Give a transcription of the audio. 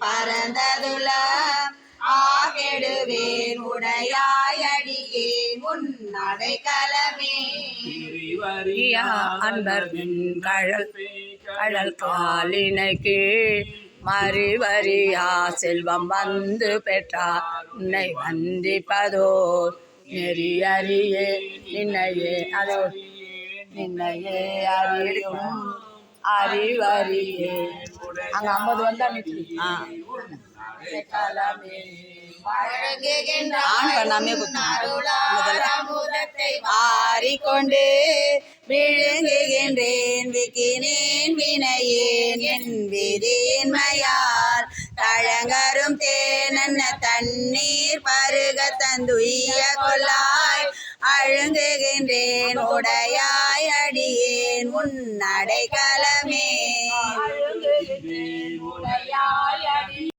பரந்ததுல ஆகெடுவேன் உடையாய் அடியேன் உன் அடைக்கலமே அன்பர் கடல் காலினைக்கு மறிவரியா செல்வம் வந்து பெற்றார் உன்னை வந்திப்பதோ நெறியறியே நின்னையே அதோ நின்னையே அறியும் அறிவறியே அங்க 50 வந்தா ஆறிக்கொண்டு விழுங்குகின்றேன் விக்கினேன் வினையேன் என் விதியின்மையால் தழங்கரும் தேனன்ன தண்ணீர் பருக தந்துய கொள்ளாய் அழுங்குகின்றேன் உடையாய் அடியேன் உன் அடைக்கலமே